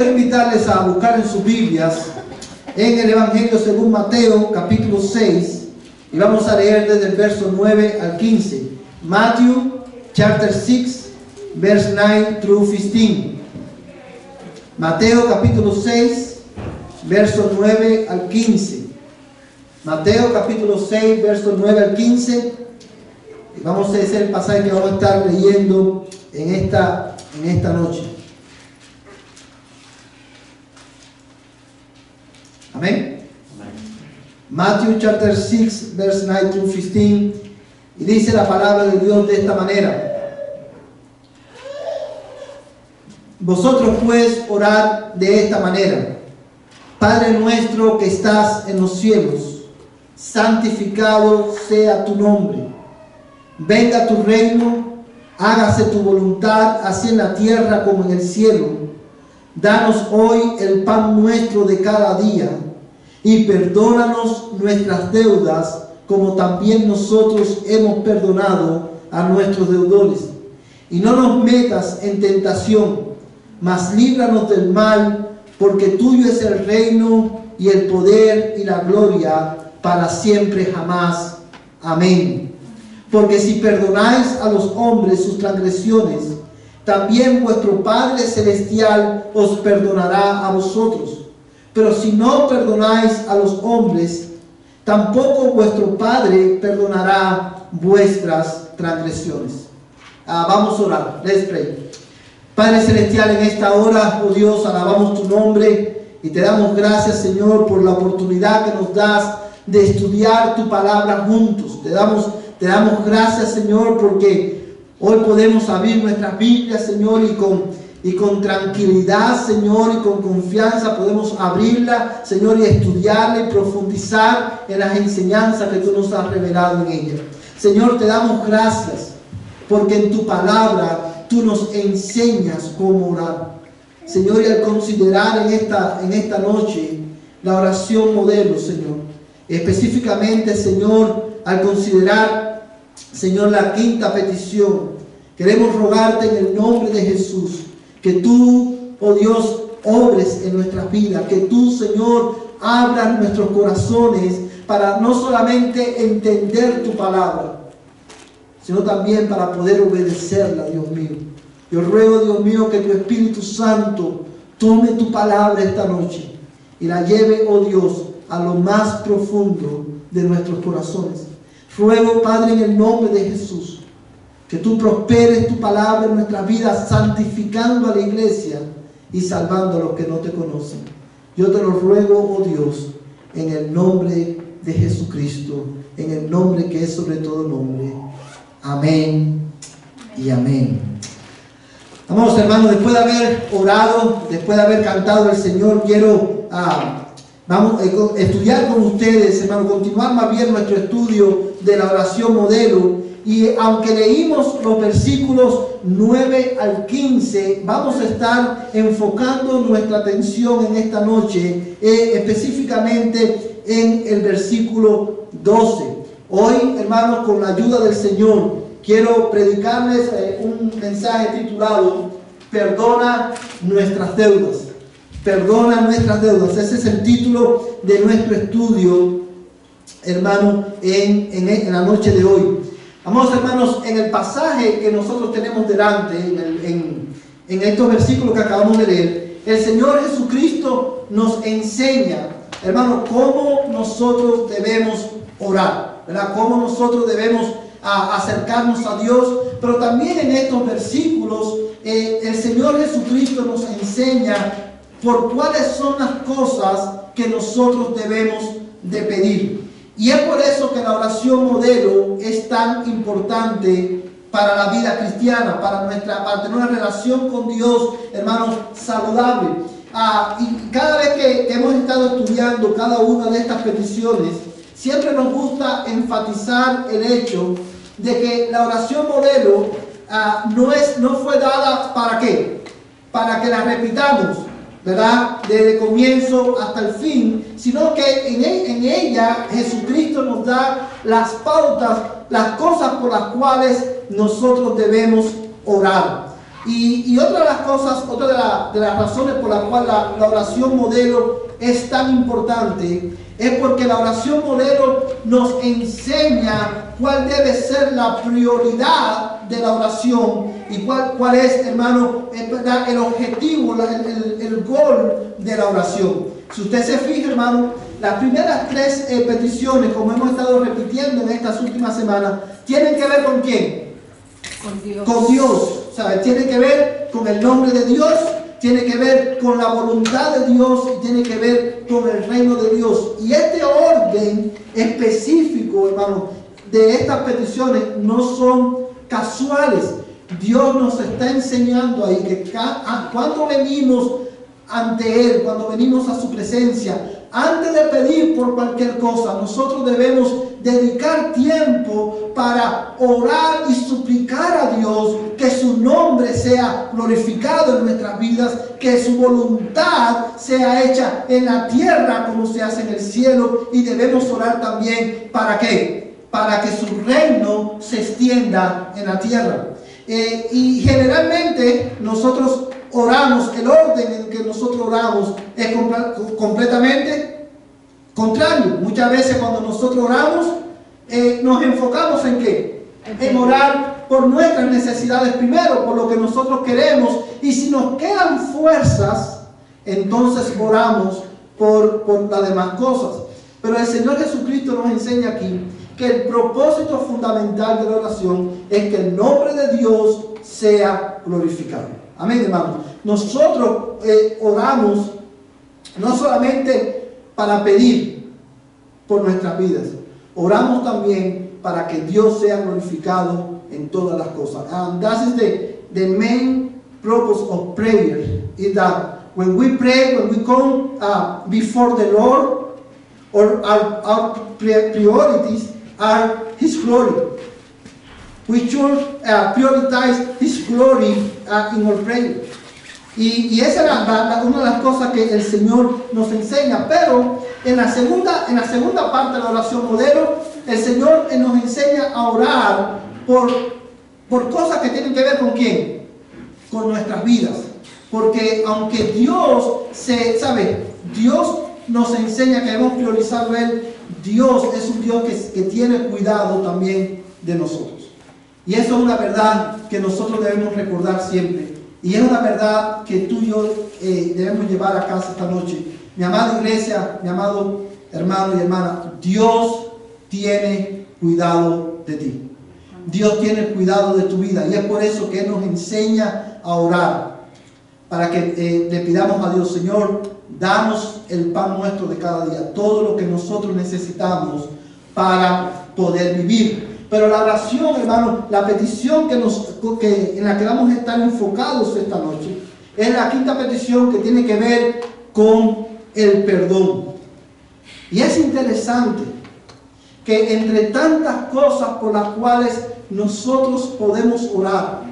Quiero invitarles a buscar en sus Biblias en el Evangelio según Mateo capítulo 6 y vamos a leer desde el verso 9 al 15. Matthew chapter 6 verse 9 through 15. Mateo capítulo 6 verso 9 al 15. Mateo capítulo 6 verso 9 al 15. Y vamos a hacer el pasaje que vamos a estar leyendo en esta noche. Amén. Matthew chapter 6 verse 9 through 15. Y dice la palabra de Dios de esta manera: vosotros pues orad de esta manera: Padre nuestro que estás en los cielos, santificado sea tu nombre. Venga tu reino, hágase tu voluntad, así en la tierra como en el cielo. Danos hoy el pan nuestro de cada día, y perdónanos nuestras deudas, como también nosotros hemos perdonado a nuestros deudores. Y no nos metas en tentación, mas líbranos del mal, porque tuyo es el reino, y el poder, y la gloria, para siempre jamás. Amén. Porque si perdonáis a los hombres sus transgresiones, también vuestro Padre Celestial os perdonará a vosotros. Pero si no perdonáis a los hombres, tampoco vuestro Padre perdonará vuestras transgresiones. Vamos a orar. Let's pray. Padre Celestial, en esta hora, oh Dios, alabamos tu nombre y te damos gracias, Señor, por la oportunidad que nos das de estudiar tu palabra juntos. Te damos gracias, Señor, porque hoy podemos abrir nuestras Biblias, Señor, y con tranquilidad, Señor, y con confianza podemos abrirla, Señor, y estudiarla y profundizar en las enseñanzas que tú nos has revelado en ella. Señor, te damos gracias porque en tu palabra tú nos enseñas cómo orar. Señor, y al considerar en esta noche la oración modelo, Señor, específicamente, Señor, al considerar, Señor, la quinta petición, queremos rogarte en el nombre de Jesús que tú, oh Dios, obres en nuestras vidas, que tú, Señor, abras nuestros corazones para no solamente entender tu palabra, sino también para poder obedecerla, Dios mío. Yo ruego, Dios mío, que tu Espíritu Santo tome tu palabra esta noche y la lleve, oh Dios, a lo más profundo de nuestros corazones. Ruego, Padre, en el nombre de Jesús, que tú prosperes tu palabra en nuestras vidas, santificando a la iglesia y salvando a los que no te conocen. Yo te lo ruego, oh Dios, en el nombre de Jesucristo, en el nombre que es sobre todo nombre. Amén y amén. Amados hermanos, después de haber orado, después de haber cantado al Señor, quiero estudiar con ustedes, hermanos, continuar más bien nuestro estudio de la oración modelo. Y aunque leímos los versículos 9 al 15, vamos a estar enfocando nuestra atención en esta noche, específicamente en el versículo 12. Hoy, hermanos, con la ayuda del Señor, quiero predicarles un mensaje titulado "Perdona nuestras deudas". Perdona nuestras deudas. Ese es el título de nuestro estudio, hermano, en la noche de hoy. Amados hermanos, en el pasaje que nosotros tenemos delante, en estos versículos que acabamos de leer, el Señor Jesucristo nos enseña, hermanos, cómo nosotros debemos orar, ¿verdad? Cómo nosotros debemos acercarnos a Dios. Pero también en estos versículos el Señor Jesucristo nos enseña por cuáles son las cosas que nosotros debemos de pedir. Y es por eso que la oración modelo es tan importante para la vida cristiana, para tener una relación con Dios, hermanos, saludable. Y cada vez que hemos estado estudiando cada una de estas peticiones, siempre nos gusta enfatizar el hecho de que la oración modelo no fue dada ¿para qué? Para que la repitamos, ¿verdad? Desde el comienzo hasta el fin, sino que en ella Jesucristo nos da las pautas, las cosas por las cuales nosotros debemos orar. Y otra de las cosas, otra de las razones por las cuales la oración modelo es tan importante, es porque la oración modelo nos enseña cuál debe ser la prioridad de la oración y cuál es, hermano, el objetivo, el gol de la oración. Si usted se fija, hermano, las primeras tres peticiones, como hemos estado repitiendo en estas últimas semanas, tienen que ver con ¿quién? Con Dios. Con Dios. ¿Sabe? Tiene que ver con el nombre de Dios, tiene que ver con la voluntad de Dios y tiene que ver con el reino de Dios. Y este orden específico, hermano, de estas peticiones no son casuales. Dios nos está enseñando ahí que cuando venimos ante Él, cuando venimos a su presencia, antes de pedir por cualquier cosa, nosotros debemos dedicar tiempo para orar y suplicar a Dios que su nombre sea glorificado en nuestras vidas, que su voluntad sea hecha en la tierra como se hace en el cielo, y debemos orar también ¿para qué? Para que su reino se extienda en la tierra. Y generalmente nosotros oramos, el orden en que nosotros oramos es completamente contrario. Muchas veces cuando nosotros oramos nos enfocamos en ¿qué? En orar por nuestras necesidades primero, por lo que nosotros queremos, y si nos quedan fuerzas, entonces oramos por las demás cosas. Pero el Señor Jesucristo nos enseña aquí que el propósito fundamental de la oración es que el nombre de Dios sea glorificado. Amén, hermano. Nosotros oramos no solamente para pedir por nuestras vidas, oramos también para que Dios sea glorificado en todas las cosas. And that is the main purpose of prayer, is that when we pray, when we come before the Lord, our priorities are His glory. We should prioritize His glory in our prayer. Y esa es una de las cosas que el Señor nos enseña. Pero en la segunda parte de la oración modelo, el Señor nos enseña a orar por cosas que tienen que ver con ¿quién? Con nuestras vidas. Porque aunque Dios Dios nos enseña que debemos priorizarlo a Él, Dios es un Dios que tiene cuidado también de nosotros. Y eso es una verdad que nosotros debemos recordar siempre. Y es una verdad que tú y yo debemos llevar a casa esta noche. Mi amada iglesia, mi amado hermano y hermana, Dios tiene cuidado de ti. Dios tiene cuidado de tu vida. Y es por eso que Él nos enseña a orar. Para que le pidamos a Dios, Señor, danos el pan nuestro de cada día. Todo lo que nosotros necesitamos para poder vivir. Pero la oración, hermano, la petición en la que vamos a estar enfocados esta noche, es la quinta petición que tiene que ver con el perdón. Y es interesante que entre tantas cosas por las cuales nosotros podemos orar,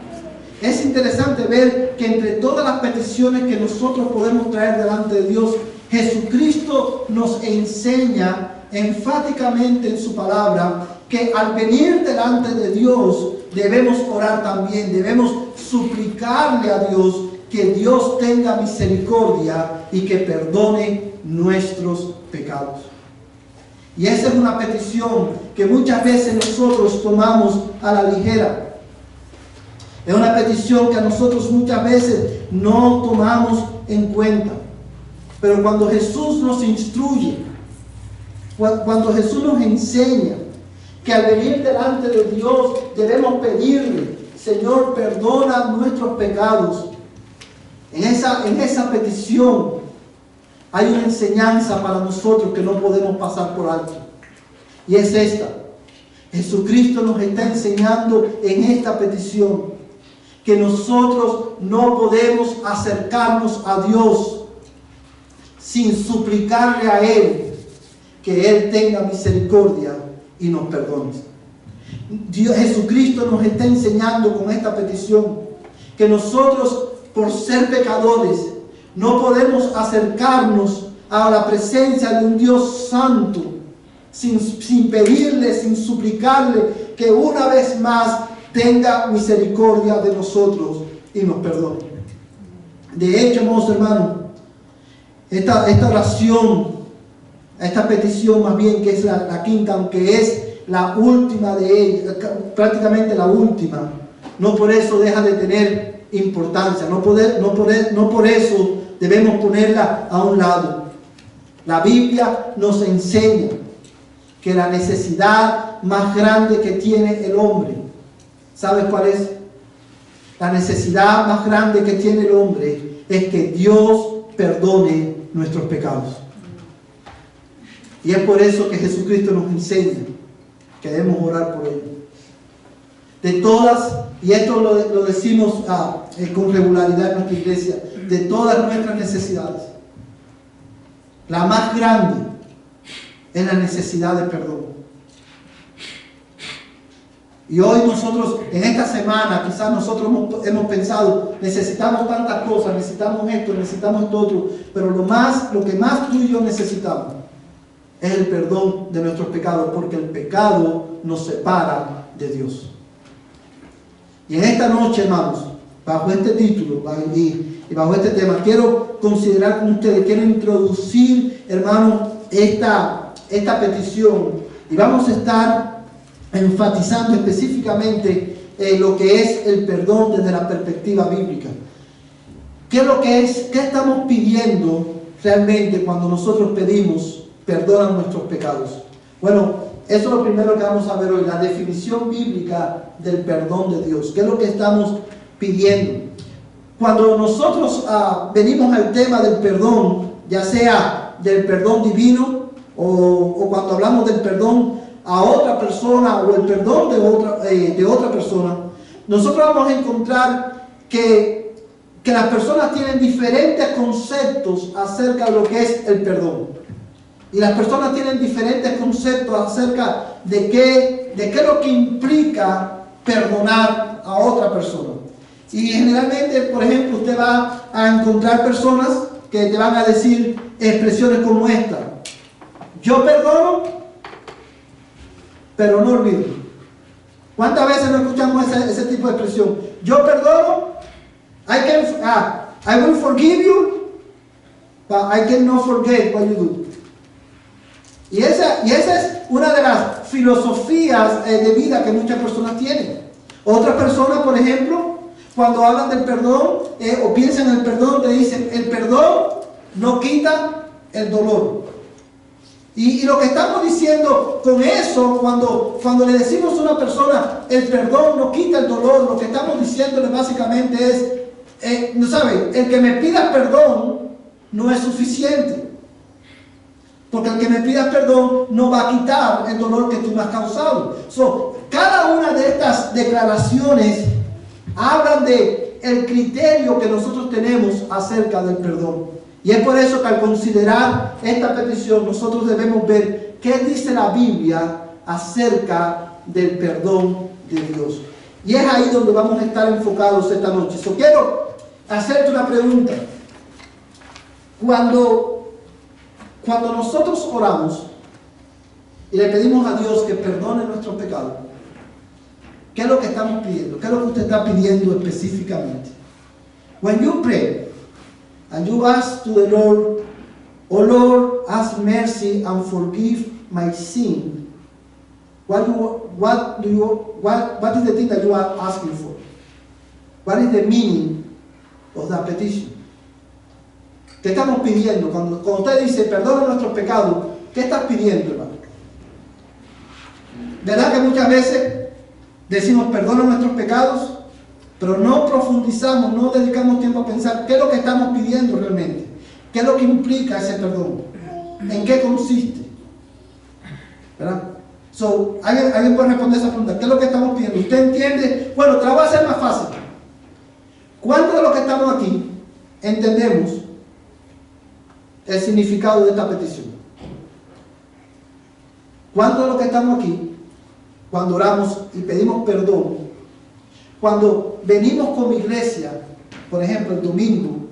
es interesante ver que entre todas las peticiones que nosotros podemos traer delante de Dios, Jesucristo nos enseña enfáticamente en su palabra que al venir delante de Dios debemos orar también, debemos suplicarle a Dios que Dios tenga misericordia y que perdone nuestros pecados. Y esa es una petición que muchas veces nosotros tomamos a la ligera. Es una petición que a nosotros muchas veces no tomamos en cuenta. Pero cuando Jesús nos instruye, cuando Jesús nos enseña que al venir delante de Dios debemos pedirle, Señor, perdona nuestros pecados. En esa petición hay una enseñanza para nosotros que no podemos pasar por alto. Y es esta. Jesucristo nos está enseñando en esta petición que nosotros no podemos acercarnos a Dios sin suplicarle a Él que Él tenga misericordia y nos perdone. Jesucristo nos está enseñando con esta petición que nosotros, por ser pecadores, no podemos acercarnos a la presencia de un Dios santo sin pedirle, sin suplicarle que una vez más tenga misericordia de nosotros y nos perdone. De hecho, amados hermanos, esta oración, esta petición más bien, que es la quinta, aunque es la última de ellas, prácticamente la última, no por eso deja de tener importancia, no por eso debemos ponerla a un lado. La Biblia nos enseña que la necesidad más grande que tiene el hombre, ¿sabes cuál es? La necesidad más grande que tiene el hombre es que Dios perdone nuestros pecados. Y es por eso que Jesucristo nos enseña que debemos orar por ello. De todas, y esto lo decimos con regularidad en nuestra iglesia, de todas nuestras necesidades, la más grande es la necesidad de perdón. Y hoy nosotros, en esta semana, quizás nosotros hemos pensado, necesitamos tantas cosas, necesitamos esto, necesitamos esto otro, pero lo que más tú y yo necesitamos es el perdón de nuestros pecados, porque el pecado nos separa de Dios. Y en esta noche, hermanos, bajo este título y bajo este tema, quiero considerar con ustedes, quiero introducir, hermanos, esta petición, y vamos a estar enfatizando específicamente lo que es el perdón desde la perspectiva bíblica. ¿Qué es lo que es? ¿Qué estamos pidiendo realmente cuando nosotros pedimos perdón a nuestros pecados? Bueno, eso es lo primero que vamos a ver hoy, la definición bíblica del perdón de Dios. ¿Qué es lo que estamos pidiendo? Cuando nosotros venimos al tema del perdón, ya sea del perdón divino o cuando hablamos del perdón a otra persona o el perdón de otra persona, nosotros vamos a encontrar que las personas tienen diferentes conceptos acerca de lo que es el perdón. Y las personas tienen diferentes conceptos acerca de qué es lo que implica perdonar a otra persona. Y generalmente, por ejemplo, usted va a encontrar personas que te van a decir expresiones como esta: yo perdono, pero no olvido. ¿Cuántas veces no escuchamos ese tipo de expresión? Yo perdono, I will forgive you, but I cannot forget what you do. Y esa es una de las filosofías de vida que muchas personas tienen. Otras personas, por ejemplo, cuando hablan del perdón o piensan en el perdón, te dicen: el perdón no quita el dolor. Y lo que estamos diciendo con eso, cuando le decimos a una persona el perdón no quita el dolor, lo que estamos diciéndole básicamente es, no sabe, el que me pida perdón no es suficiente. Porque el que me pida perdón no va a quitar el dolor que tú me has causado. Cada una de estas declaraciones hablan de el criterio que nosotros tenemos acerca del perdón. Y es por eso que al considerar esta petición, nosotros debemos ver qué dice la Biblia acerca del perdón de Dios. Y es ahí donde vamos a estar enfocados esta noche. Quiero hacerte una pregunta. Cuando nosotros oramos y le pedimos a Dios que perdone nuestros pecados, ¿qué es lo que estamos pidiendo? ¿Qué es lo que usted está pidiendo específicamente? When you pray and you ask to the Lord, "Oh Lord, have mercy and forgive my sin," what is the thing that you are asking for? What is the meaning of that petition? ¿Qué estamos pidiendo? Cuando usted dice perdona nuestros pecados, ¿qué estás pidiendo, hermano? ¿Verdad que muchas veces decimos perdona nuestros pecados, pero no profundizamos, no dedicamos tiempo a pensar qué es lo que estamos pidiendo realmente? ¿Qué es lo que implica ese perdón? ¿En qué consiste? ¿Verdad? ¿Alguien puede responder esa pregunta? ¿Qué es lo que estamos pidiendo? ¿Usted entiende? Bueno, te la voy a hacer más fácil. ¿Cuántos de los que estamos aquí entendemos el significado de esta petición? ¿Cuántos de los que estamos aquí, cuando oramos y pedimos perdón, cuando venimos como iglesia, por ejemplo el domingo,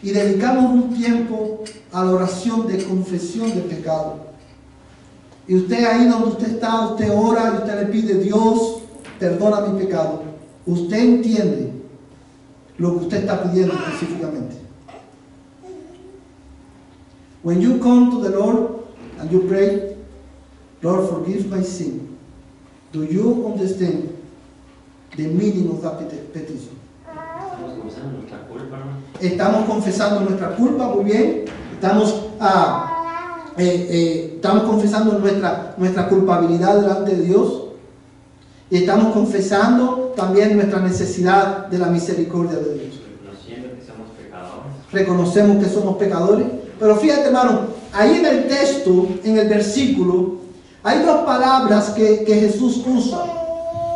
y dedicamos un tiempo a la oración de confesión de pecado, y usted ahí donde usted está, usted ora y usted le pide: Dios, perdona mi pecado, usted entiende lo que usted está pidiendo específicamente. When you come to the Lord and you pray, Lord, forgive my sin. Do you understand the meaning of that petition? Estamos confesando nuestra culpa, ¿no? Estamos confesando nuestra culpa, muy bien. Estamos confesando nuestra culpabilidad delante de Dios. Y estamos confesando también nuestra necesidad de la misericordia de Dios. Reconociendo que somos pecadores. Reconocemos que somos pecadores. Pero fíjate, hermano, ahí en el texto, en el versículo, hay dos palabras que Jesús usa,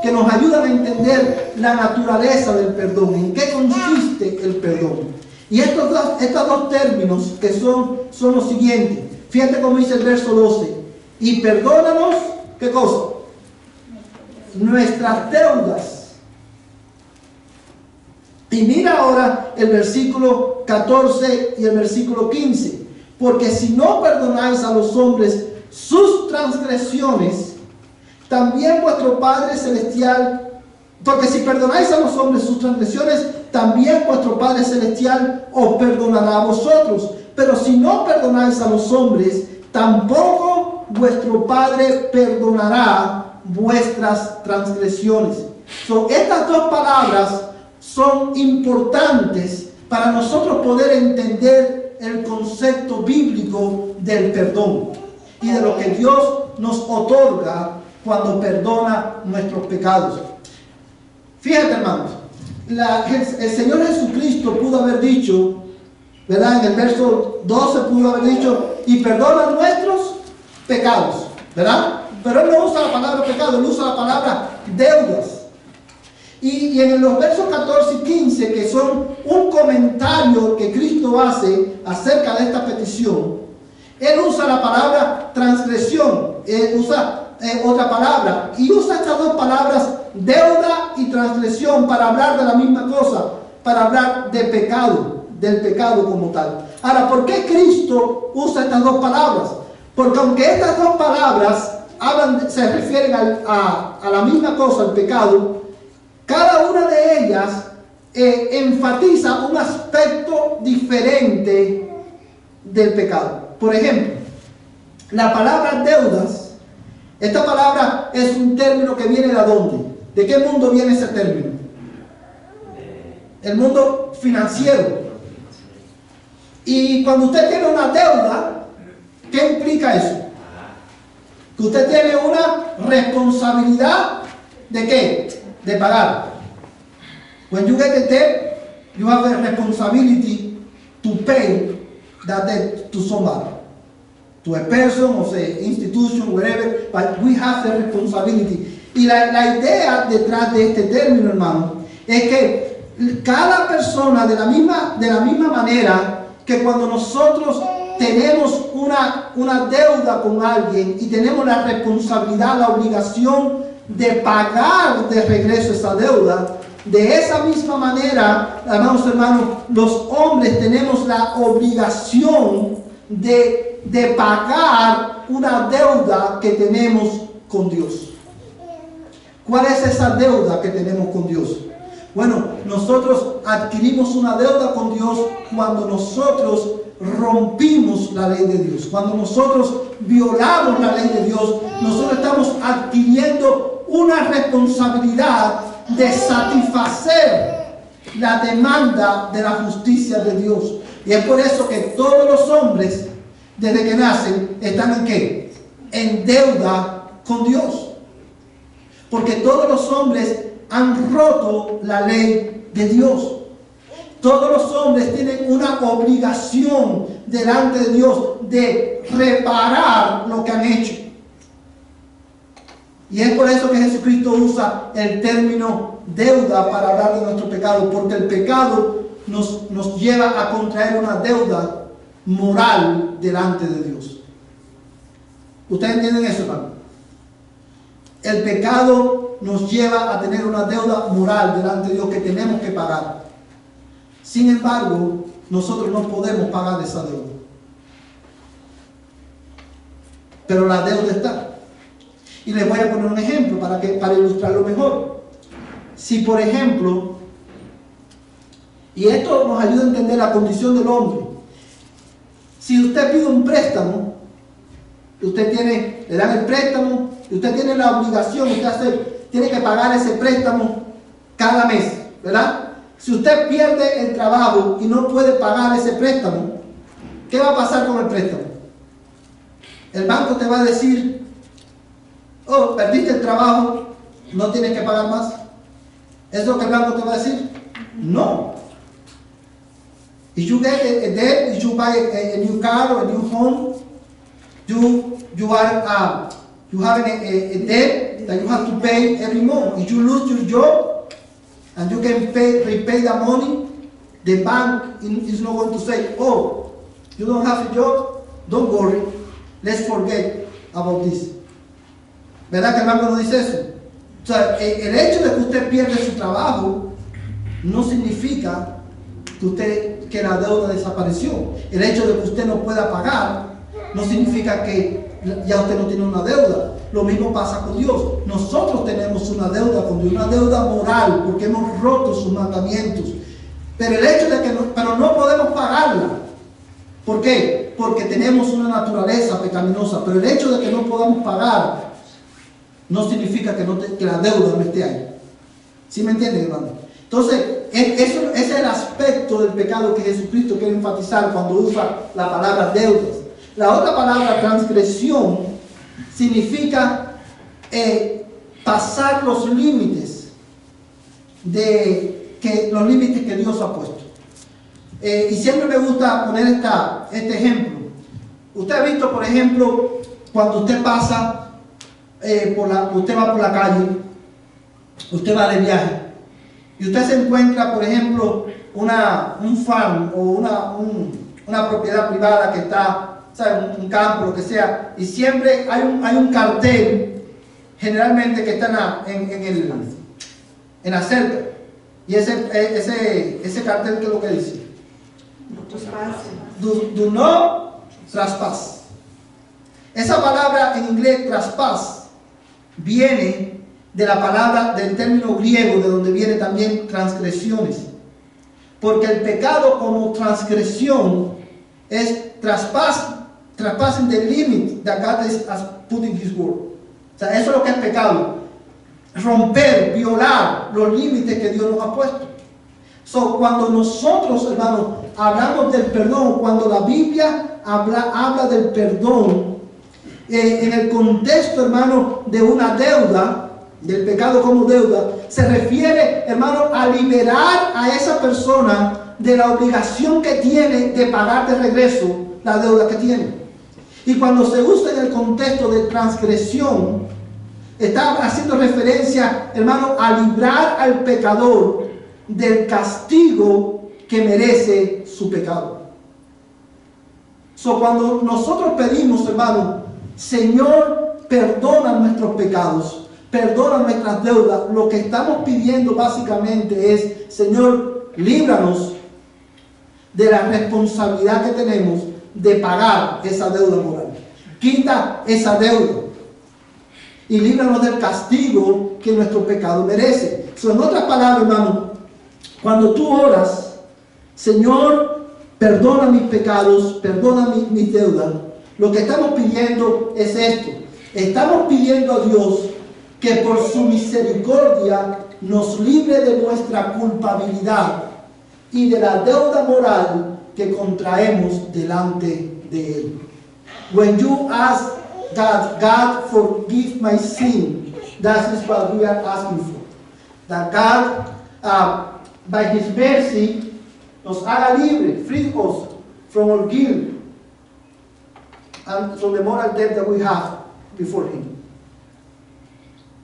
que nos ayudan a entender la naturaleza del perdón, en qué consiste el perdón. Y estos dos términos que son los siguientes. Fíjate cómo dice el verso 12. Y perdónanos, ¿qué cosa? Nuestras deudas. Y mira ahora el versículo 14 y el versículo 15. Porque si no perdonáis a los hombres sus transgresiones, también vuestro Padre Celestial, porque si perdonáis a los hombres sus transgresiones, también vuestro Padre Celestial os perdonará a vosotros. Pero si no perdonáis a los hombres, tampoco vuestro Padre perdonará vuestras transgresiones. Estas dos palabras son importantes para nosotros poder entender el concepto bíblico del perdón y de lo que Dios nos otorga cuando perdona nuestros pecados. Fíjate, hermanos, el Señor Jesucristo pudo haber dicho, ¿verdad? En el verso 12 pudo haber dicho, y perdona nuestros pecados, ¿verdad? Pero Él no usa la palabra pecado, Él usa la palabra deudas. Y en los versos 14 y 15, que son un comentario que Cristo hace acerca de esta petición, Él usa la palabra transgresión, usa otra palabra, y usa estas dos palabras, deuda y transgresión, para hablar de la misma cosa, para hablar de pecado, del pecado como tal. Ahora, ¿por qué Cristo usa estas dos palabras? Porque aunque estas dos palabras se refieren a la misma cosa, al pecado, cada una de ellas enfatiza un aspecto diferente del pecado. Por ejemplo, la palabra deudas, esta palabra es un término que viene de ¿dónde? ¿De qué mundo viene ese término? El mundo financiero. Y cuando usted tiene una deuda, ¿qué implica eso? Que usted tiene una responsabilidad ¿de qué? De pagar. When you get a debt, you have a responsibility to pay that debt to somebody, to a person or say institution, wherever, but we have the responsibility. Y la idea detrás de este término, hermano, es que cada persona de la misma manera que cuando nosotros tenemos una deuda con alguien y tenemos la responsabilidad, la obligación de pagar de regreso esa deuda, de esa misma manera, amados hermanos, los hombres tenemos la obligación de pagar una deuda que tenemos con Dios. ¿Cuál es esa deuda que tenemos con Dios? Bueno, nosotros adquirimos una deuda con Dios cuando nosotros rompimos la ley de Dios. Cuando nosotros violamos la ley de Dios, nosotros estamos adquiriendo una responsabilidad de satisfacer la demanda de la justicia de Dios. Y es por eso que todos los hombres, desde que nacen, están ¿en qué? En deuda con Dios. Porque todos los hombres han roto la ley de Dios. Todos los hombres tienen una obligación delante de Dios de reparar lo que han hecho. Y es por eso que Jesucristo usa el término deuda para hablar de nuestro pecado, porque el pecado nos lleva a contraer una deuda moral delante de Dios. ¿Ustedes entienden eso, hermano? El pecado nos lleva a tener una deuda moral delante de Dios que tenemos que pagar. Sin embargo, nosotros no podemos pagar esa deuda. Pero la deuda está. Y les voy a poner un ejemplo para ilustrarlo mejor. Si, por ejemplo, Y esto nos ayuda a entender la condición del hombre. Si usted pide un préstamo, le dan el préstamo, y usted tiene la obligación, tiene que pagar ese préstamo cada mes, ¿verdad? Si usted pierde el trabajo y no puede pagar ese préstamo, ¿qué va a pasar con el préstamo? El banco te va a decir, oh, perdiste el trabajo, no tienes que pagar más. ¿Es lo que el banco te va a decir? No. If you get a debt, if you buy a new car or a new home, you have a debt that you have to pay every month. If you lose your job and you can repay the money, the bank is not going to say, oh, you don't have a job, don't worry, let's forget about this. ¿Verdad que el banco no dice eso? O sea, el hecho de que usted pierde su trabajo no significa que la deuda desapareció. El hecho de que usted no pueda pagar no significa que ya usted no tiene una deuda. Lo mismo pasa con Dios. Nosotros tenemos una deuda con Dios, una deuda moral, porque hemos roto sus mandamientos. Pero el hecho de que pero no podemos pagarla. ¿Por qué? Porque tenemos una naturaleza pecaminosa. Pero el hecho de que no podamos pagar no significa que la deuda no esté ahí. ¿Sí me entienden, hermano? Entonces, ese es el aspecto del pecado que Jesucristo quiere enfatizar cuando usa la palabra deudas. La otra palabra, transgresión, significa pasar los límites los límites que Dios ha puesto. Y siempre me gusta poner este ejemplo. Usted ha visto, por ejemplo, cuando usted pasa, usted va por la calle, usted va de viaje, y usted se encuentra, por ejemplo, un farm o una propiedad privada que está, ¿sabe? Un campo, lo que sea, y siempre hay un cartel, generalmente que está en la cerca, y ese cartel, ¿qué es lo que dice? Do not trespass. Esa palabra en inglés, trespass, viene de la palabra, del término griego, de donde viene también transgresiones. Porque el pecado como transgresión es trespassing the limit that God has put in His word. O sea, eso es lo que es pecado. Romper, violar los límites que Dios nos ha puesto. So, cuando nosotros, hermanos, hablamos del perdón, cuando la Biblia habla del perdón, en el contexto, hermano, de una deuda, del pecado como deuda, se refiere, hermano, a liberar a esa persona de la obligación que tiene de pagar de regreso la deuda que tiene. Y cuando se usa en el contexto de transgresión, está haciendo referencia, hermano, a librar al pecador del castigo que merece su pecado. So, cuando nosotros pedimos, hermano, Señor, perdona nuestros pecados, perdona nuestras deudas, lo que estamos pidiendo básicamente es, Señor, líbranos de la responsabilidad que tenemos de pagar esa deuda moral. Quita esa deuda y líbranos del castigo que nuestro pecado merece. So, en otras palabras, hermano, cuando tú oras, Señor, perdona mis pecados, perdona mis deudas, lo que estamos pidiendo es esto. Estamos pidiendo a Dios que por su misericordia nos libre de nuestra culpabilidad y de la deuda moral que contraemos delante de Él. When you ask God, forgive my sin, that is what we are asking for. That God, by His mercy, nos haga libre, free us from our guilt and from the moral debt that we have before Him.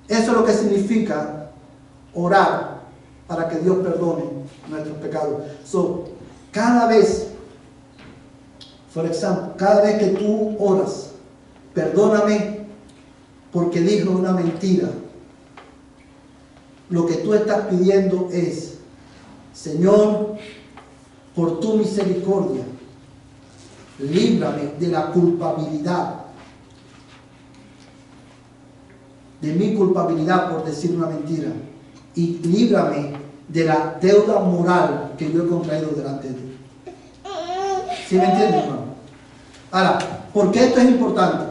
Eso es lo que significa orar para que Dios perdone nuestros pecados. So, cada vez, por ejemplo, cada vez que tú oras, perdóname porque dije una mentira, lo que tú estás pidiendo es, Señor, por tu misericordia, líbrame de la culpabilidad, de mi culpabilidad por decir una mentira, y líbrame de la deuda moral que yo he contraído delante de ti. ¿Sí me entiendes, hermano? Ahora, ¿por qué esto es importante?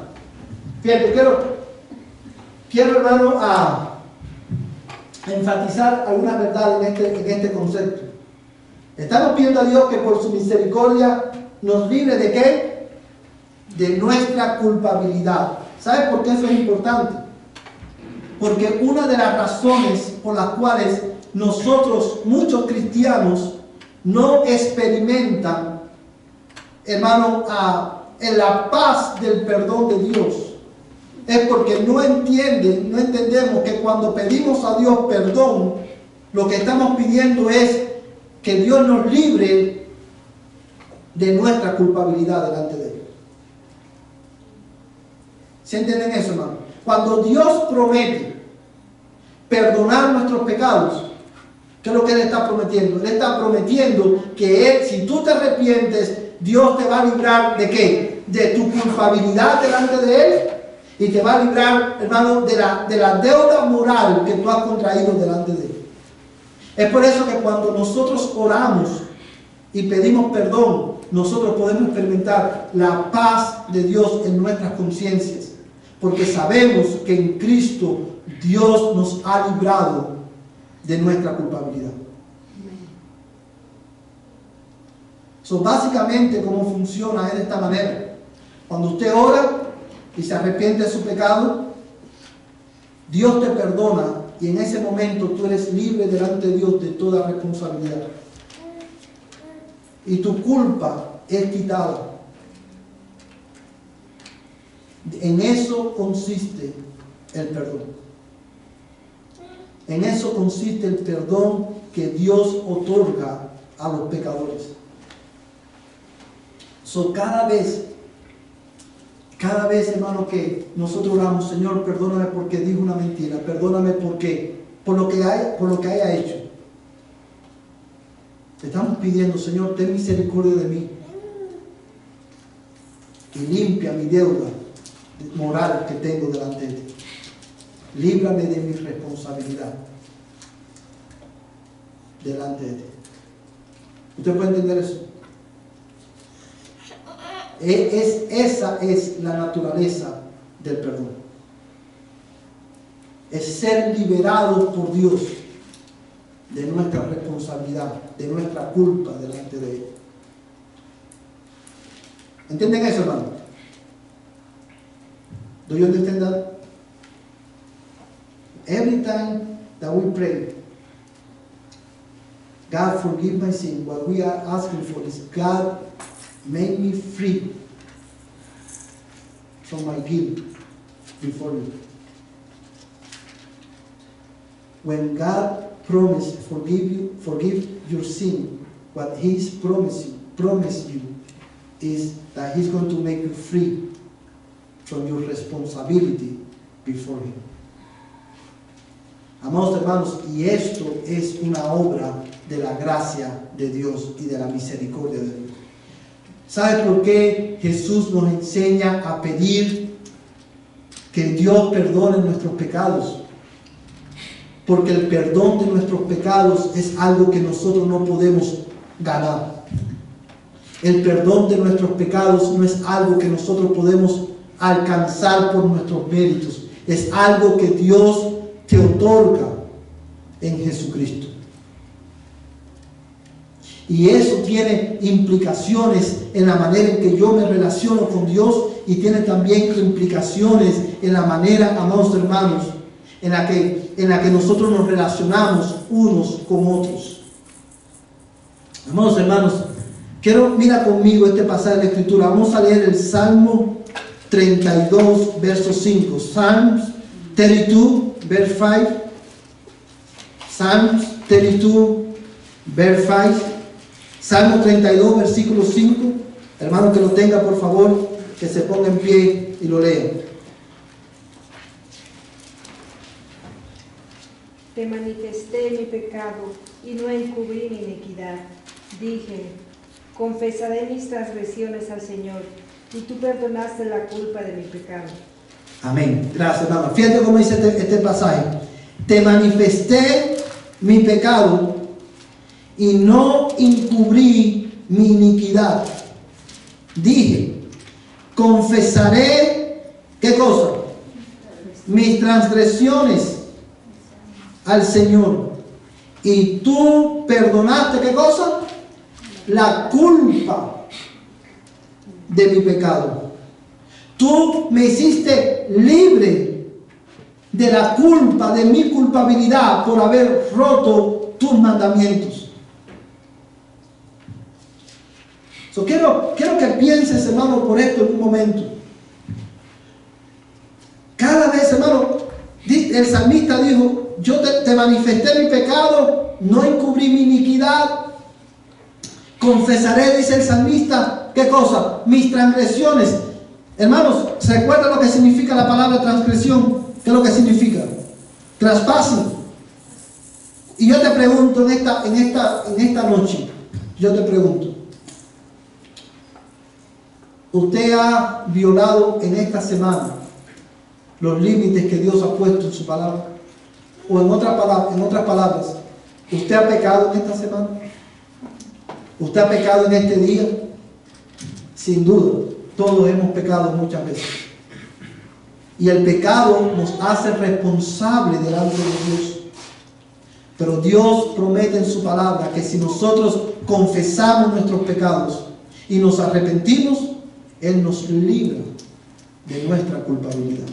Fíjate, quiero hermano, a enfatizar algunas verdades en este concepto. Estamos pidiendo a Dios que por su misericordia nos libre ¿de qué? De nuestra culpabilidad. ¿Sabes por qué eso es importante? Porque una de las razones por las cuales nosotros, muchos cristianos, no experimentan, hermano, en la paz del perdón de Dios, es porque no entendemos que cuando pedimos a Dios perdón, lo que estamos pidiendo es que Dios nos libre de nuestra culpabilidad delante de Él. ¿Se entienden eso, hermano? Cuando Dios promete perdonar nuestros pecados, ¿qué es lo que Él está prometiendo? Él está prometiendo que Él, si tú te arrepientes, Dios te va a librar ¿de qué? De tu culpabilidad delante de Él, y te va a librar, hermano, de la deuda moral que tú has contraído delante de Él. Es por eso que cuando nosotros oramos y pedimos perdón, nosotros podemos experimentar la paz de Dios en nuestras conciencias, porque sabemos que en Cristo Dios nos ha librado de nuestra culpabilidad. Básicamente, cómo funciona es de esta manera. Cuando usted ora y se arrepiente de su pecado, Dios te perdona, y en ese momento tú eres libre delante de Dios de toda responsabilidad. Y tu culpa es quitada. En eso consiste el perdón. En eso consiste el perdón que Dios otorga a los pecadores. Cada vez, hermano, que nosotros oramos, Señor, perdóname porque dije una mentira, perdóname por lo que haya hecho. Te estamos pidiendo, Señor, ten misericordia de mí y limpia mi deuda moral que tengo delante de ti. Líbrame de mi responsabilidad delante de ti. ¿Usted puede entender eso? Esa es la naturaleza del perdón. Es ser liberados por Dios de nuestra responsabilidad, de nuestra culpa delante de Él. ¿Entienden eso, hermano? Do you understand that? Every time that we pray, God forgive my sin, what we are asking for is, God, make me free from my guilt before you. When God promised forgive your sin, what He's promised you is that He's going to make you free from your responsibility before Him. Amados hermanos, y esto es una obra de la gracia de Dios y de la misericordia de Dios. ¿Sabe por qué Jesús nos enseña a pedir que Dios perdone nuestros pecados? Porque el perdón de nuestros pecados es algo que nosotros no podemos ganar. El perdón de nuestros pecados no es algo que nosotros podemos alcanzar por nuestros méritos. Es algo que Dios te otorga en Jesucristo. Y eso tiene implicaciones en la manera en que yo me relaciono con Dios, y tiene también implicaciones en la manera, amados hermanos, en la que nosotros nos relacionamos unos con otros. Amados hermanos, mira conmigo este pasaje de la Escritura. Vamos a leer el Salmo 32, verso 5. Psalms 32, verse 5. Psalms 32, verse 5. Salmo 32, versículo 5. Hermano que lo tenga, por favor, que se ponga en pie y lo lea. Te manifesté mi pecado y no encubrí mi iniquidad. Dije, confesaré mis transgresiones al Señor, y tú perdonaste la culpa de mi pecado. Amén. Gracias, hermano. Fíjate cómo dice este pasaje. Te manifesté mi pecado y no encubrí mi iniquidad. Dije, confesaré, ¿qué cosa? Mis transgresiones al Señor. Y tú perdonaste, ¿qué cosa? La culpa de mi pecado. Tú me hiciste libre de la culpa, de mi culpabilidad por haber roto tus mandamientos. Quiero que pienses, hermano, por esto en un momento. Cada vez, hermano, el salmista dijo, yo te manifesté mi pecado, no encubrí mi iniquidad, confesaré, dice el salmista, ¿qué cosa? Mis transgresiones. Hermanos, ¿se recuerdan lo que significa la palabra transgresión? ¿Qué es lo que significa? Traspaso. Y yo te pregunto en esta noche, yo te pregunto, ¿usted ha violado en esta semana los límites que Dios ha puesto en su palabra? O en otras palabras, ¿usted ha pecado en esta semana? ¿Usted ha pecado en este día? Sin duda, todos hemos pecado muchas veces. Y el pecado nos hace responsables delante de Dios. Pero Dios promete en su palabra que si nosotros confesamos nuestros pecados y nos arrepentimos, Él nos libra de nuestra culpabilidad.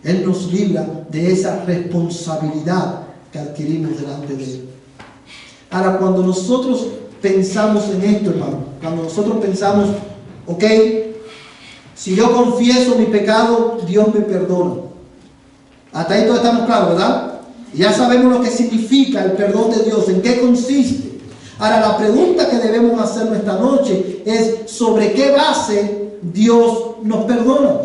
Él nos libra de esa responsabilidad que adquirimos delante de Él. Ahora, cuando nosotros pensamos en esto, hermano, cuando nosotros pensamos, ok, si yo confieso mi pecado, Dios me perdona. Hasta ahí todos estamos claros, ¿verdad? Ya sabemos lo que significa el perdón de Dios, en qué consiste. Ahora, la pregunta que debemos hacernos esta noche es, ¿sobre qué base Dios nos perdona?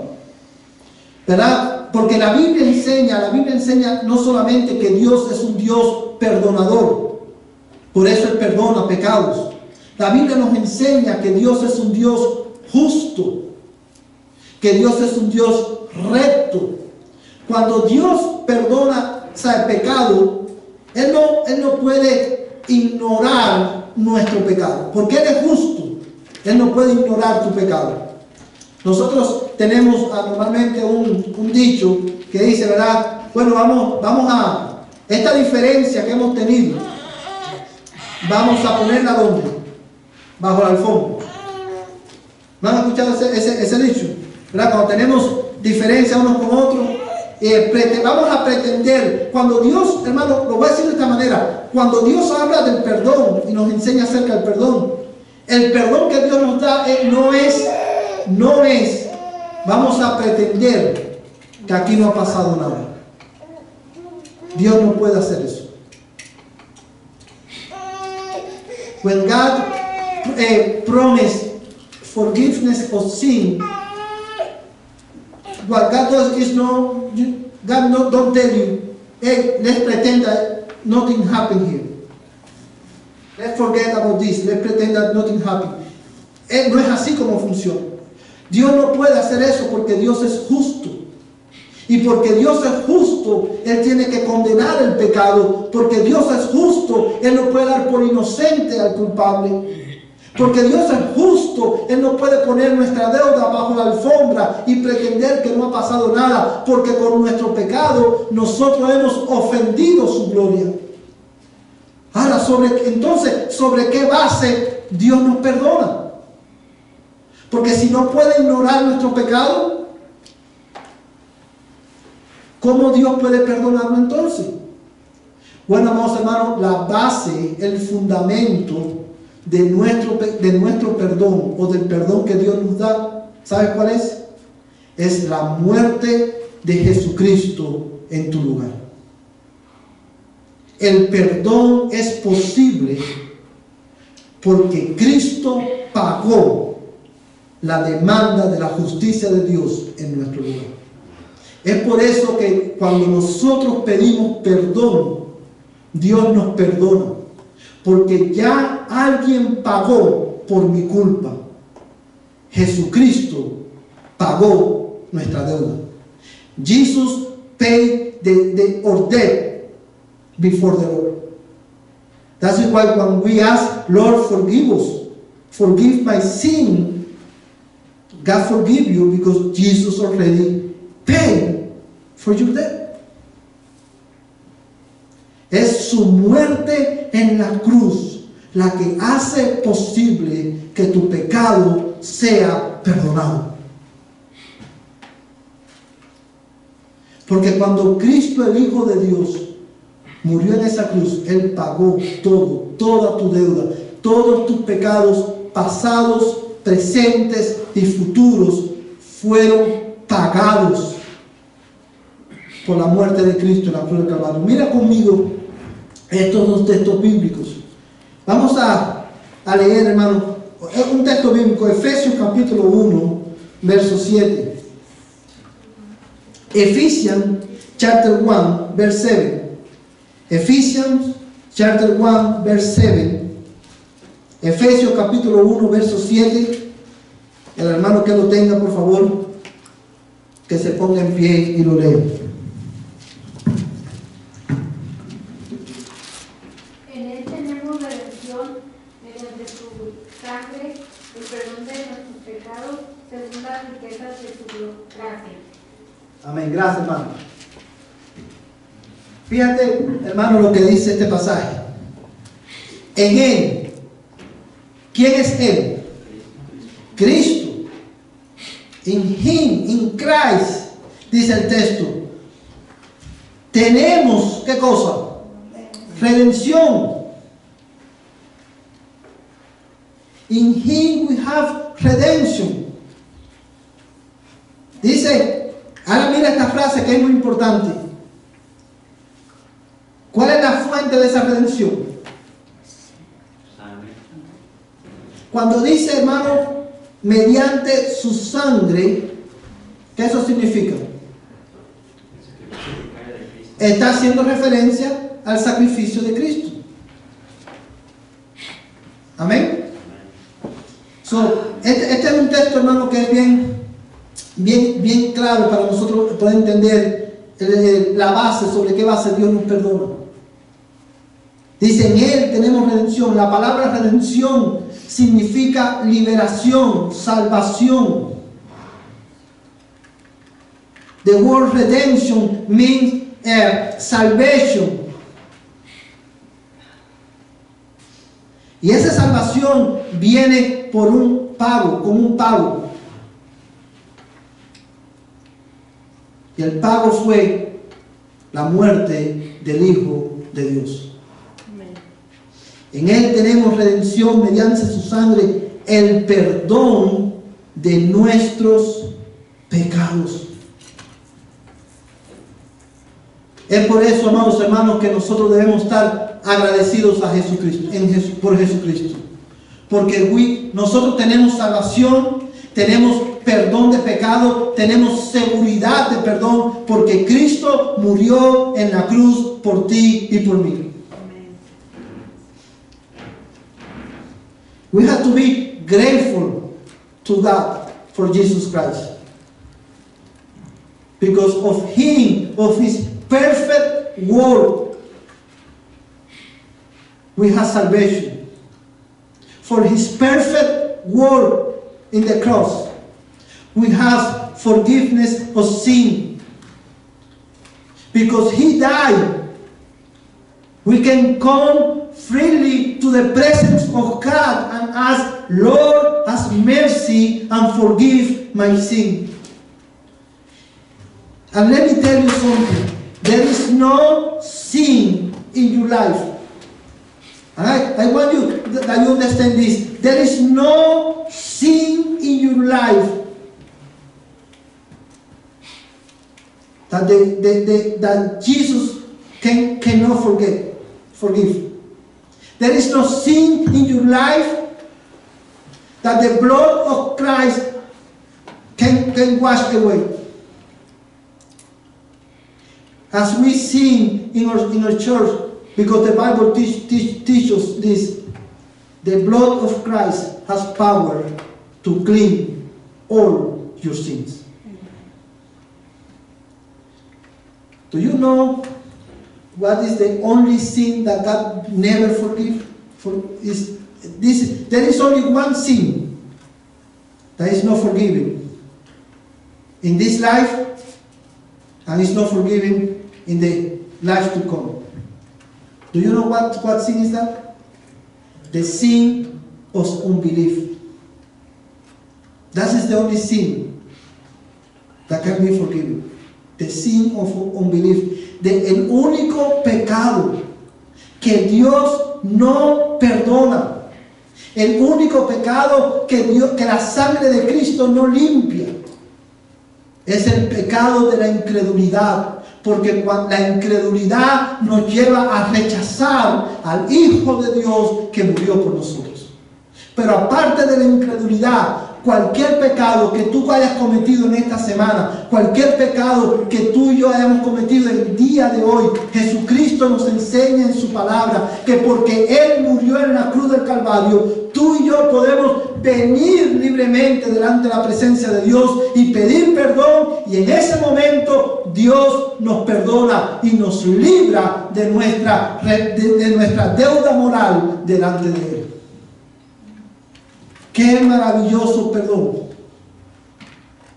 ¿Verdad? Porque la Biblia enseña no solamente que Dios es un Dios perdonador, por eso Él perdona pecados. La Biblia nos enseña que Dios es un Dios justo, que Dios es un Dios recto. Cuando Dios perdona el pecado, Él no puede ignorar nuestro pecado, porque Él es justo. Él no puede ignorar tu pecado. Nosotros tenemos normalmente un dicho que dice, ¿verdad? Bueno, vamos a esta diferencia que hemos tenido, vamos a ponerla ¿dónde? Bajo la alfombra. ¿No han escuchado ese dicho? ¿Verdad? Cuando tenemos diferencia unos con otros, vamos a pretender, cuando Dios, hermano, lo voy a decir de esta manera, cuando Dios habla del perdón y nos enseña acerca del perdón, el perdón que Dios nos da no es, vamos a pretender que aquí no ha pasado nada. Dios no puede hacer eso. When God promised forgiveness of sin, what God does is God don't tell you, hey, let's pretend that nothing happened here. Let's forget about this. Let's pretend that nothing happened. No es así como funciona. Dios no puede hacer eso porque Dios es justo. Y porque Dios es justo, Él tiene que condenar el pecado. Porque Dios es justo, Él no puede dar por inocente al culpable. Porque Dios es justo, Él no puede poner nuestra deuda bajo la alfombra y pretender que no ha pasado nada. Porque con nuestro pecado nosotros hemos ofendido su gloria. Ahora, ¿sobre qué base Dios nos perdona? Porque si no puede ignorar nuestro pecado, ¿cómo Dios puede perdonarlo entonces? Bueno, amados hermanos, la base, el fundamento de nuestro perdón o del perdón que Dios nos da, ¿sabes cuál es? Es la muerte de Jesucristo en tu lugar. El perdón es posible porque Cristo pagó la demanda de la justicia de Dios en nuestro lugar. Es por eso que cuando nosotros pedimos perdón, Dios nos perdona, porque ya alguien pagó por mi culpa. Jesucristo pagó nuestra deuda. Jesus paid our debt before the Lord. That's why when we ask, Lord, forgive us, forgive my sin, God forgive you because Jesus already paid for your debt. Es su muerte en la cruz la que hace posible que tu pecado sea perdonado. Porque cuando Cristo, el Hijo de Dios, murió en esa cruz, Él pagó todo, toda tu deuda, todos tus pecados pasados, presentes y futuros fueron pagados por la muerte de Cristo en la cruz del Calvario. Mira conmigo estos dos textos bíblicos. Vamos a leer, hermano, un texto bíblico, Efesios capítulo 1, verso 7. Ephesians chapter 1, verse 7. Ephesians chapter 1, verse 7. Efesios capítulo 1, verso 7. El hermano que lo tenga, por favor, que se ponga en pie y lo lea. En él tenemos redención mediante su sangre, el perdón de nuestros pecados, según las riquezas de su gracia. Amén. Gracias, hermano. Fíjate, hermano, lo que dice este pasaje. En Él. ¿Quién es Él? Cristo. In Him, in Christ, dice el texto. Tenemos, ¿qué cosa? Redención. In Him we have redemption. Dice, ahora mira esta frase que es muy importante. ¿Cuál es la fuente de esa redención? Sangre. Cuando dice, hermano, mediante su sangre, ¿qué eso significa? El sacrificio que cae de Cristo. Está haciendo referencia al sacrificio de Cristo. Amén. Este es un texto, hermano, que es bien claro para nosotros poder entender la base, sobre qué base Dios nos perdona. Dice, en Él tenemos redención. La palabra redención significa liberación, salvación. The word redemption means salvation. Y esa salvación viene por un pago, con un pago. Y el pago fue la muerte del Hijo de Dios. En Él tenemos redención mediante su sangre, el perdón de nuestros pecados. Es por eso, amados hermanos, que nosotros debemos estar agradecidos a Jesucristo, por Jesucristo. Porque nosotros tenemos salvación, tenemos perdón de pecado, tenemos seguridad de perdón, porque Cristo murió en la cruz por ti y por mí. We have to be grateful to God for Jesus Christ. Because of Him, of His perfect work, we have salvation. For His perfect work in the cross, we have forgiveness of sin. Because He died, we can come freely to the presence of God and ask, Lord, have mercy and forgive my sin. And let me tell you something. There is no sin in your life. Alright? I want you that you understand this. There is no sin in your life that Jesus cannot forgive. There is no sin in your life that the blood of Christ can wash away. As we sing in our church, because the Bible teaches this, the blood of Christ has power to clean all your sins. Do you know what is the only sin that God never forgive? There is only one sin that is not forgiven in this life, and is not forgiven in the life to come. Do you know what sin is that? The sin of unbelief. That is the only sin that can be forgiven. The sin of unbelief. El único pecado que Dios no perdona. El único pecado que la sangre de Cristo no limpia. Es el pecado de la incredulidad. Porque la incredulidad nos lleva a rechazar al Hijo de Dios que murió por nosotros. Pero aparte de la incredulidad, cualquier pecado que tú hayas cometido en esta semana, cualquier pecado que tú y yo hayamos cometido el día de hoy, Jesucristo nos enseña en su palabra que porque Él murió en la cruz del Calvario, tú y yo podemos venir libremente delante de la presencia de Dios y pedir perdón, y en ese momento Dios nos perdona y nos libra de nuestra deuda moral delante de Él. Qué maravilloso perdón,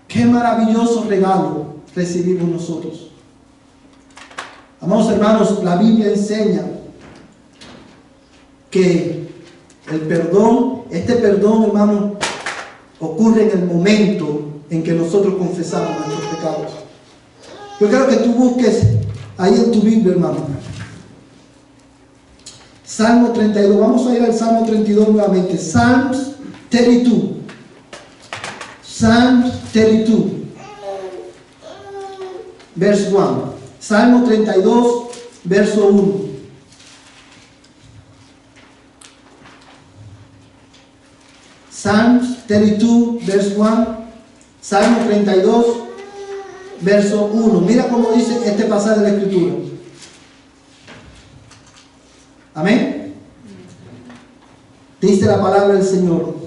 qué maravilloso regalo recibimos nosotros. Amados hermanos, la Biblia enseña que el perdón, este perdón, hermano, ocurre en el momento en que nosotros confesamos nuestros pecados. Yo quiero que tú busques ahí en tu Biblia, hermano, Salmo 32, vamos a ir al Salmo 32 nuevamente, Psalms 32. Psalm 32. Verse 1. Salmo 32, verso 1. Psalm 32, verse 1. Salmo 32, verso 1. Mira cómo dice este pasaje de la Escritura. Amén. Dice la palabra del Señor.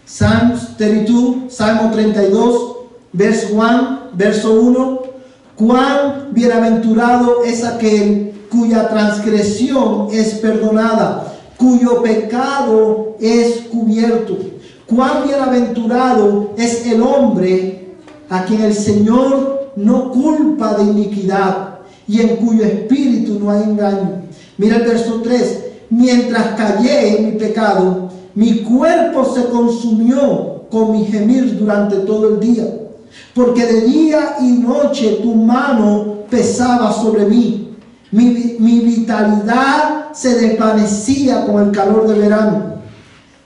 Psalms 32, Salmo 32, verso 1. Cuán bienaventurado es aquel cuya transgresión es perdonada, cuyo pecado es cubierto. Cuán bienaventurado es el hombre a quien el Señor no culpa de iniquidad y en cuyo espíritu no hay engaño. Mira el verso 3. Mientras callé en mi pecado, mi cuerpo se consumió con mi gemir durante todo el día, porque de día y noche tu mano pesaba sobre mí. Mi vitalidad se desvanecía con el calor del verano.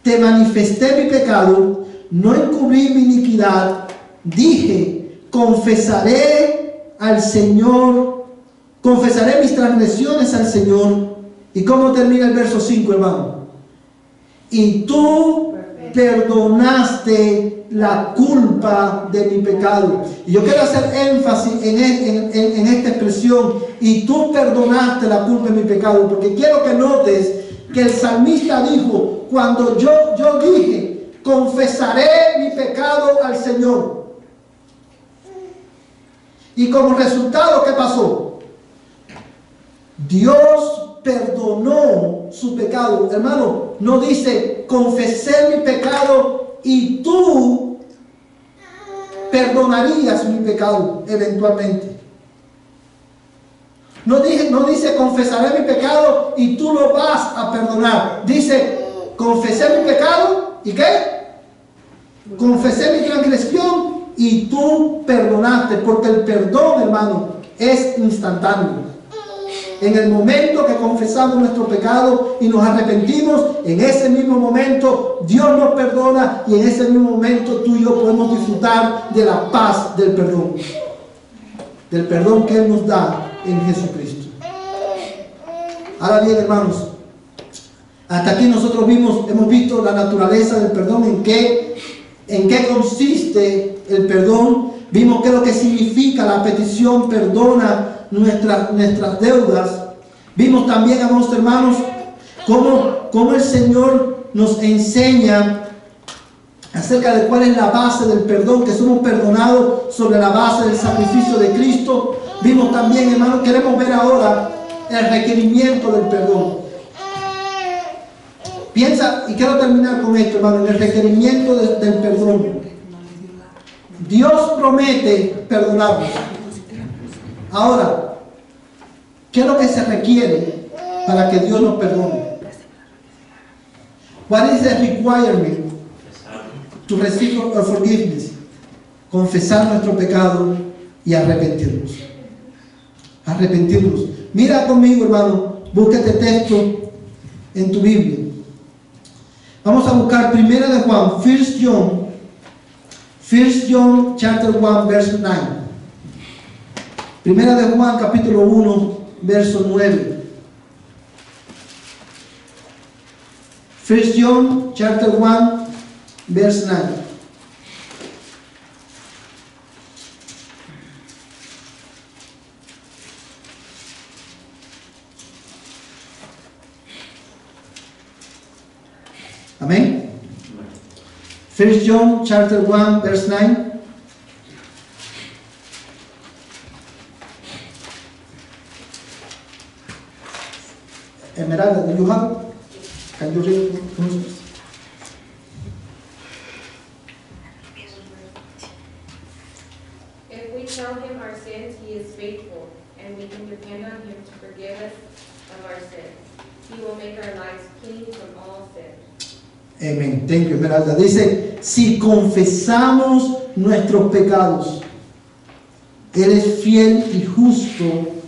Te manifesté mi pecado, no encubrí mi iniquidad. Dije, confesaré al Señor, confesaré mis transgresiones al Señor. ¿Y cómo termina el verso 5, hermano? Y tú perdonaste la culpa de mi pecado. Y yo quiero hacer énfasis en esta expresión, y tú perdonaste la culpa de mi pecado, porque quiero que notes que el salmista dijo, cuando yo dije, confesaré mi pecado al Señor. Y como resultado, ¿qué pasó? Dios perdonó su pecado. Hermano, no dice confesé mi pecado y tú perdonarías mi pecado eventualmente. No dice confesaré mi pecado y tú lo vas a perdonar. Dice confesé mi pecado y ¿qué? Confesé mi transgresión y tú perdonaste, porque el perdón, hermano, es instantáneo. En el momento que confesamos nuestro pecado y nos arrepentimos, en ese mismo momento Dios nos perdona, y en ese mismo momento tú y yo podemos disfrutar de la paz del perdón que Él nos da en Jesucristo. Ahora bien, hermanos, hasta aquí nosotros hemos visto la naturaleza del perdón, en qué consiste el perdón. Vimos qué es lo que significa la petición perdona nuestras deudas. Vimos también, amados hermanos, cómo el Señor nos enseña acerca de cuál es la base del perdón, que somos perdonados sobre la base del sacrificio de Cristo. Vimos también, hermanos, queremos ver ahora el requerimiento del perdón. Piensa, y quiero terminar con esto, hermano, en el requerimiento del perdón. Dios promete perdonarnos. Ahora, ¿qué es lo que se requiere para que Dios nos perdone? What is the requirement to receive forgiveness? Confesar nuestro pecado y arrepentirnos. Arrepentirnos. Mira conmigo, hermano, busca este texto en tu Biblia. Vamos a buscar 1 de Juan, 1 John chapter 1 verse 9. 1 de Juan capítulo 1 verso 9. 1 John chapter 1 verse 9. Amén. 1 John chapter 1 verse 9. Esmeralda, do you have it? Can you read it? If we tell him our sins, he is faithful, and we can depend on him to forgive us of our sins. He will make our lives clean from all sin. Amén. Thank you, Esmeralda. Dice, si confesamos nuestros pecados, Él es fiel y justo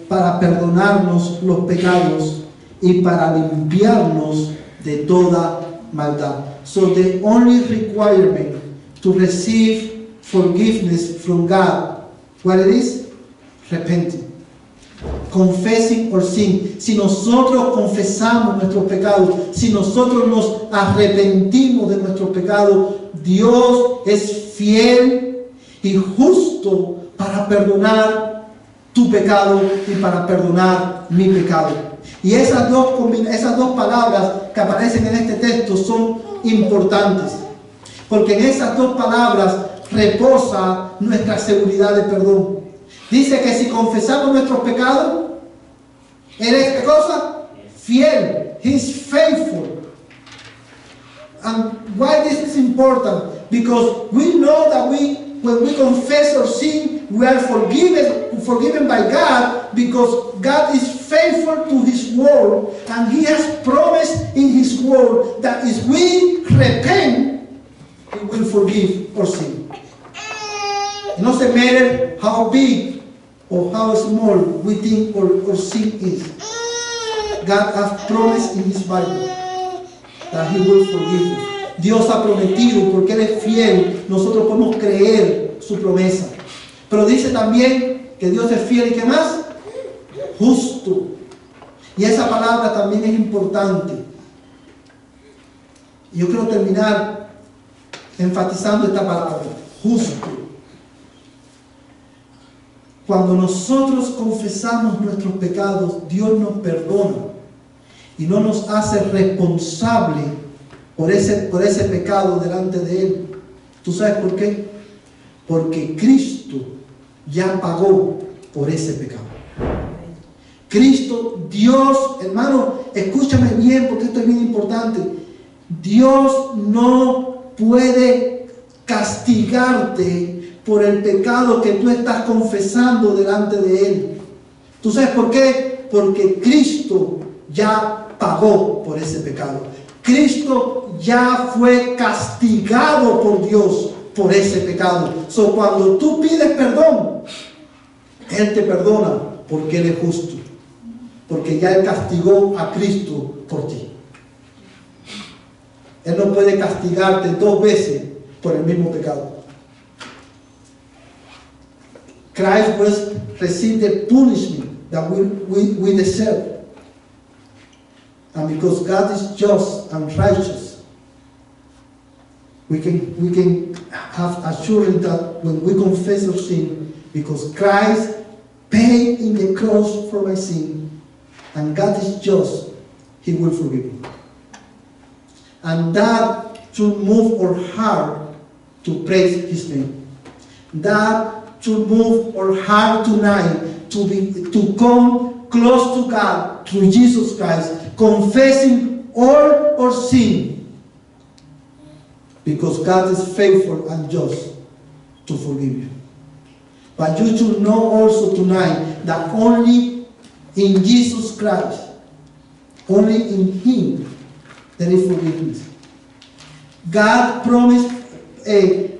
para perdonarnos los pecados y para limpiarnos de toda maldad. So the only requirement to receive forgiveness from God, what it is? Repenting. Confessing or sin. Si nosotros confesamos nuestros pecados, si nosotros nos arrepentimos de nuestros pecados, Dios es fiel y justo para perdonar tu pecado y para perdonar mi pecado. Y esas dos palabras que aparecen en este texto son importantes, porque en esas dos palabras reposa nuestra seguridad de perdón. Dice que si confesamos nuestros pecados, Él es ¿qué cosa? Fiel. He is faithful. And why this is important? Because we know that when we confess our sin, we are forgiven by God, because God is faithful to His word, and He has promised in His word that if we repent, He will forgive our sin. It doesn't matter how big or how small we think our sin is. God has promised in His Bible that He will forgive us. Dios ha prometido, porque Él es fiel, nosotros podemos creer su promesa. Pero dice también que Dios es fiel y ¿qué más? Justo. Y esa palabra también es importante. Yo quiero terminar enfatizando esta palabra, justo. Cuando nosotros confesamos nuestros pecados, Dios nos perdona y no nos hace responsable por ese pecado delante de Él. ¿Tú sabes por qué? Porque Cristo ya pagó por ese pecado. Cristo, Dios, hermano, escúchame bien porque esto es bien importante. Dios no puede castigarte por el pecado que tú estás confesando delante de Él. ¿Tú sabes por qué? Porque Cristo ya pagó por ese pecado. Cristo ya fue castigado por Dios por ese pecado. So, cuando tú pides perdón, Él te perdona porque Él es justo. Porque ya Él castigó a Cristo por ti. Él no puede castigarte 2 veces por el mismo pecado. Christ was received the punishment that we deserve. And because God is just and righteous, we can have assurance that when we confess our sin, because Christ paid in the cross for my sin, and God is just, He will forgive me. And that should move our heart to praise His name. That should move our heart tonight to come close to God through Jesus Christ, confessing all our sin, because God is faithful and just to forgive you. But you should know also tonight that only in Jesus Christ, only in Him, there is forgiveness. God promised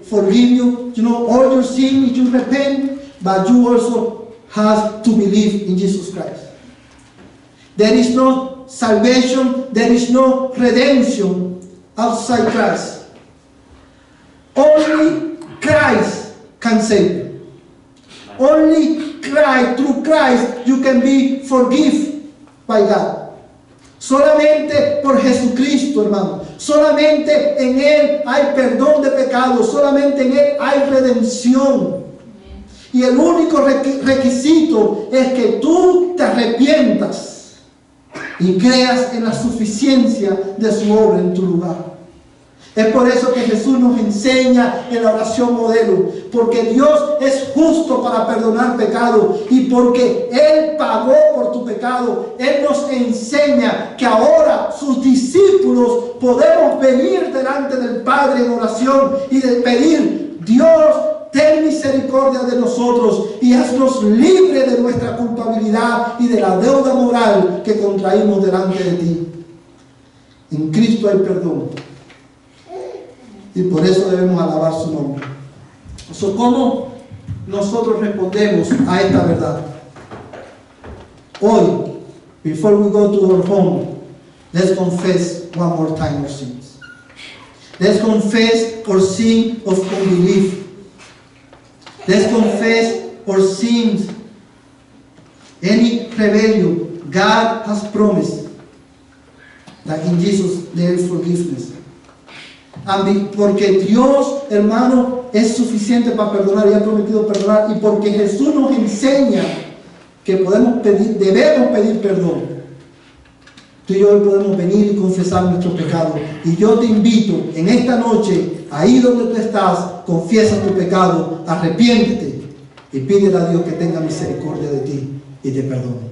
forgive you, all your sin if you repent, but you also have to believe in Jesus Christ. There is no salvation, there is no redemption outside Christ. Only Christ can save you. Only Christ, through Christ, you can be forgiven by God. Solamente por Jesucristo, hermano. Solamente en Él hay perdón de pecados. Solamente en Él hay redención. Y el único requisito es que tú te arrepientas y creas en la suficiencia de su obra en tu lugar. Es por eso que Jesús nos enseña en la oración modelo, porque Dios es justo para perdonar pecados y porque Él pagó por tu pecado. Él nos enseña que ahora sus discípulos podemos venir delante del Padre en oración y de pedir: Dios, ten misericordia de nosotros y haznos libres de nuestra culpabilidad y de la deuda moral que contraímos delante de ti. En Cristo hay perdón. Y por eso debemos alabar su nombre. ¿Cómo nosotros respondemos a esta verdad? Hoy, before we go to our home, let's confess one more time our sins. Let's confess our sin of unbelief. Let's confess our sins, any rebellion. God has promised that in Jesus there is forgiveness. Porque Dios, hermano, es suficiente para perdonar y ha prometido perdonar, y porque Jesús nos enseña que debemos pedir perdón, tú y yo hoy podemos venir y confesar nuestros pecados. Y yo te invito en esta noche, ahí donde tú estás, confiesa tu pecado, arrepiéntete y pídele a Dios que tenga misericordia de ti y te perdone.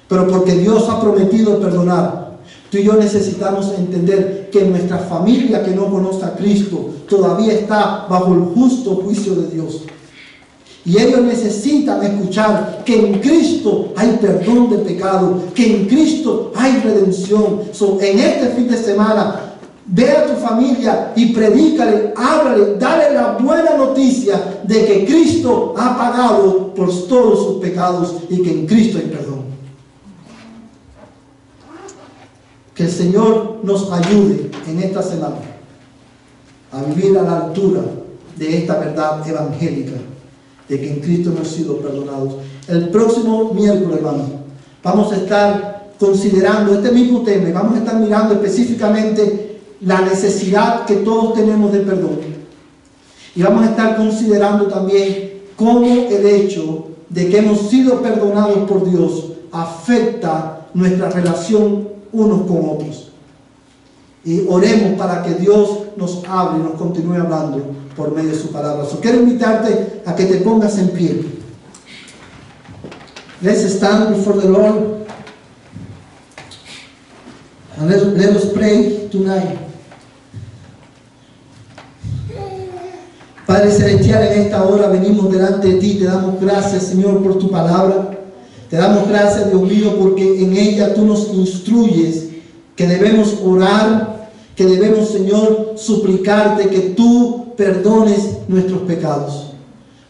Pero porque Dios ha prometido perdonar, tú y yo necesitamos entender que nuestra familia que no conoce a Cristo todavía está bajo el justo juicio de Dios. Y ellos necesitan escuchar que en Cristo hay perdón de pecado, que en Cristo hay redención. En este fin de semana, ve a tu familia y predícale, háblale, dale la buena noticia de que Cristo ha pagado por todos sus pecados y que en Cristo hay perdón. Que el Señor nos ayude en esta semana a vivir a la altura de esta verdad evangélica, de que en Cristo hemos sido perdonados. El próximo miércoles, hermanos, vamos a estar considerando este mismo tema y vamos a estar mirando específicamente la necesidad que todos tenemos de perdón. Y vamos a estar considerando también cómo el hecho de que hemos sido perdonados por Dios afecta nuestra relación unos con otros. Y oremos para que Dios nos hable y nos continúe hablando por medio de su palabra. Quiero invitarte a que te pongas en pie. Let's stand before the Lord and let us pray tonight. Padre Celestial, en esta hora venimos delante de ti. Te damos gracias, Señor, por tu palabra. Te damos gracias, Dios mío, porque en ella tú nos instruyes que debemos orar, que debemos, Señor, suplicarte que tú perdones nuestros pecados.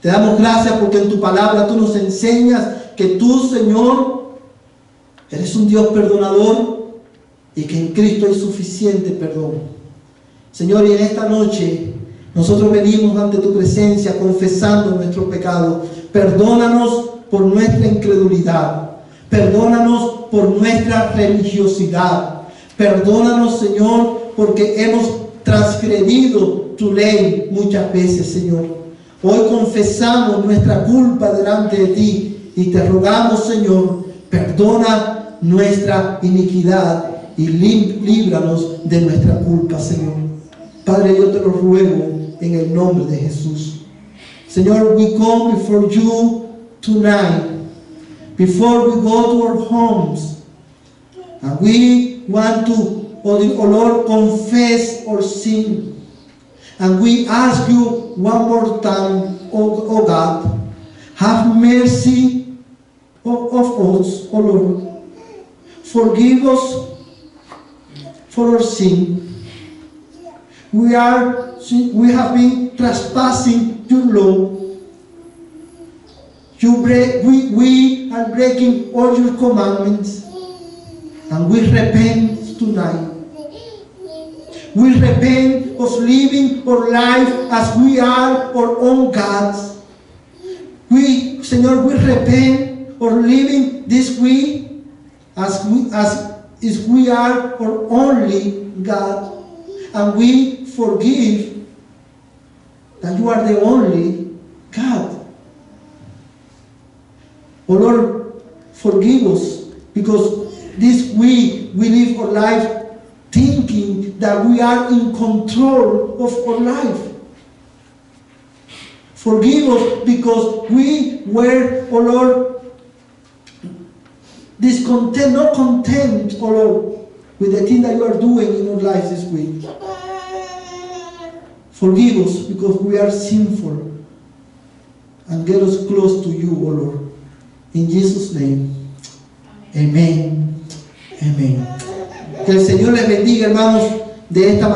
Te damos gracias porque en tu palabra tú nos enseñas que tú, Señor, eres un Dios perdonador y que en Cristo hay suficiente perdón. Señor, y en esta noche nosotros venimos ante tu presencia confesando nuestros pecados. Perdónanos por nuestra incredulidad. Perdónanos por nuestra religiosidad. Perdónanos, Señor, porque hemos transgredido tu ley muchas veces, Señor. Hoy confesamos nuestra culpa delante de ti y te rogamos, Señor, perdona nuestra iniquidad y líbranos de nuestra culpa, Señor. Padre, yo te lo ruego en el nombre de Jesús. Señor, we come before you tonight before we go to our homes. And we want to, oh Lord, confess our sin. And we ask you one more time, oh God, have mercy of us, oh Lord. Forgive us for our sin. We have been trespassing your law. We are breaking all your commandments, and we repent tonight. We repent of living our life as we are our own gods. Señor, we repent of living this way as we are our only God, and we forgive that you are the only God. Oh Lord, forgive us, because this week we live our life thinking that we are in control of our life. Forgive us because we were, oh Lord, discontent, not content, oh Lord, with the thing that you are doing in our lives this week. Forgive us because we are sinful, and get us close to you, oh Lord. In Jesus' name, amén. Amén. Que el Señor les bendiga, hermanos, de esta manera.